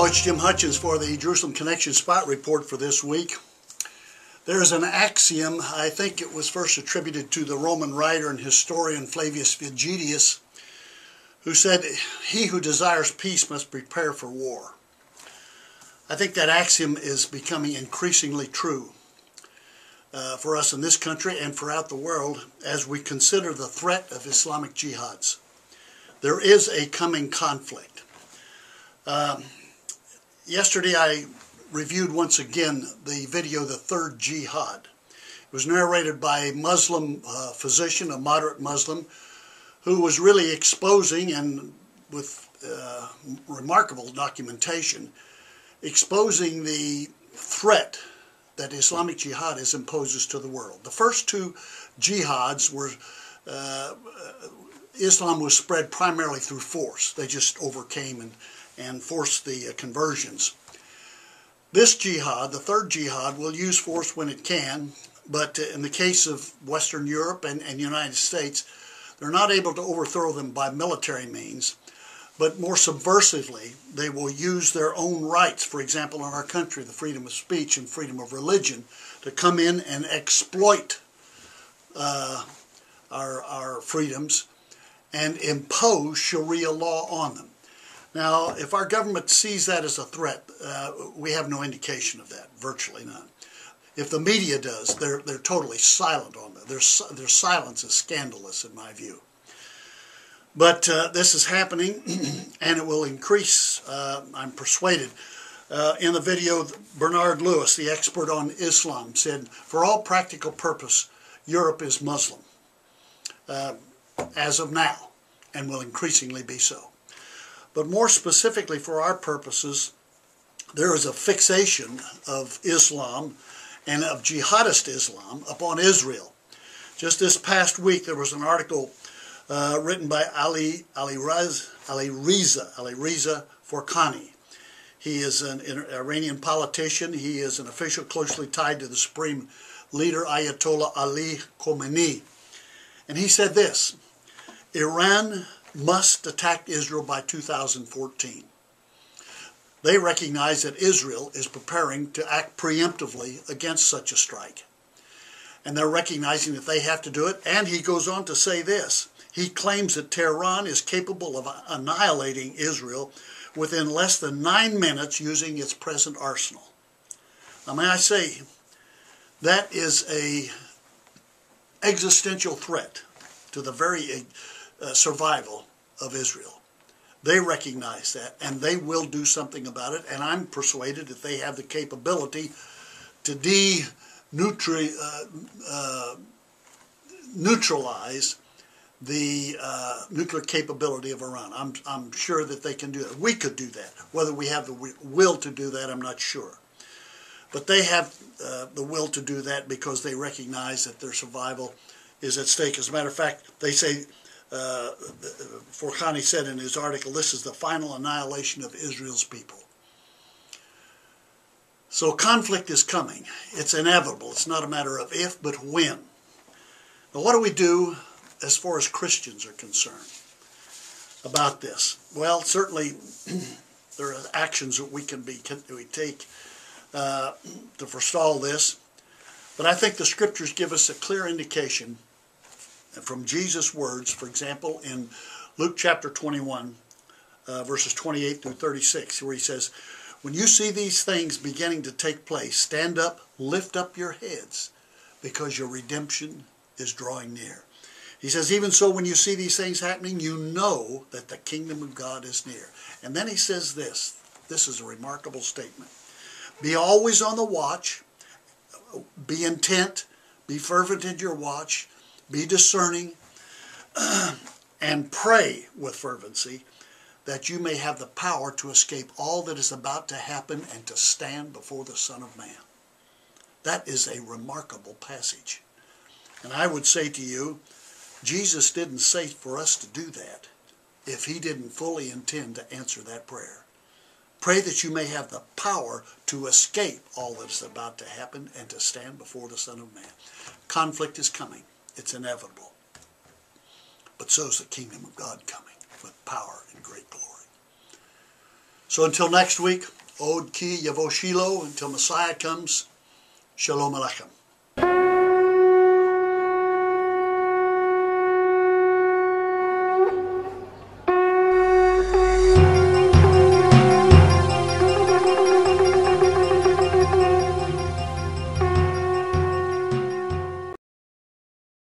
Hello, it's Jim Hutchins for the Jerusalem Connection Spot Report for this week. There's an axiom, I think it was first attributed to the Roman writer and historian Flavius Vegetius, who said, "He who desires peace must prepare for war." I think that axiom is becoming increasingly true for us in this country and throughout the world as we consider the threat of Islamic jihads. There is a coming conflict. Yesterday I reviewed once again the video, The Third Jihad. It was narrated by a Muslim physician, a moderate Muslim, who was really exposing, and with remarkable documentation, exposing the threat that Islamic Jihad imposes to the world. The first two jihads were, Islam was spread primarily through force. They just overcame and forced the conversions. This jihad, the third jihad, will use force when it can, but in the case of Western Europe and the United States, they're not able to overthrow them by military means, but more subversively, they will use their own rights, for example, in our country, the freedom of speech and freedom of religion, to come in and exploit our freedoms and impose Sharia law on them. Now, if our government sees that as a threat, we have no indication of that, virtually none. If the media does, they're totally silent on that. Their silence is scandalous in my view. But this is happening, and it will increase, I'm persuaded. In the video, Bernard Lewis, the expert on Islam, said, for all practical purpose, Europe is Muslim, as of now, and will increasingly be so. But more specifically for our purposes, there is a fixation of Islam and of jihadist Islam upon Israel. Just this past week, there was an article written by Ali Reza Forkhani. He is an Iranian politician. He is an official closely tied to the supreme leader Ayatollah Ali Khamenei. And he said this: Iran must attack Israel by 2014. They recognize that Israel is preparing to act preemptively against such a strike. And they're recognizing that they have to do it. And he goes on to say this. He claims that Tehran is capable of annihilating Israel within less than 9 minutes using its present arsenal. Now, may I say, that is an existential threat to the very survival of Israel. They recognize that, and they will do something about it, and I'm persuaded that they have the capability to neutralize the nuclear capability of Iran. I'm sure that they can do that. We could do that. Whether we have the will to do that, I'm not sure. But they have the will to do that because they recognize that their survival is at stake. As a matter of fact, they say, Forkhani said in his article, this is the final annihilation of Israel's people. So conflict is coming. It's inevitable. It's not a matter of if, but when. Now, what do we do as far as Christians are concerned about this? Well, certainly there are actions that we take to forestall this. But I think the scriptures give us a clear indication from Jesus' words, for example, in Luke chapter 21, verses 28 through 36, where he says, when you see these things beginning to take place, stand up, lift up your heads, because your redemption is drawing near. He says, even so, when you see these things happening, you know that the kingdom of God is near. And then he says this. This is a remarkable statement. Be always on the watch. Be intent. Be fervent in your watch. Be discerning. And pray with fervency that you may have the power to escape all that is about to happen and to stand before the Son of Man. That is a remarkable passage. And I would say to you, Jesus didn't say for us to do that if he didn't fully intend to answer that prayer. Pray that you may have the power to escape all that is about to happen and to stand before the Son of Man. Conflict is coming. It's inevitable. But so is the kingdom of God coming with power and great glory. So until next week, Od Ki Yavo Shiloh, until Messiah comes, Shalom Aleichem.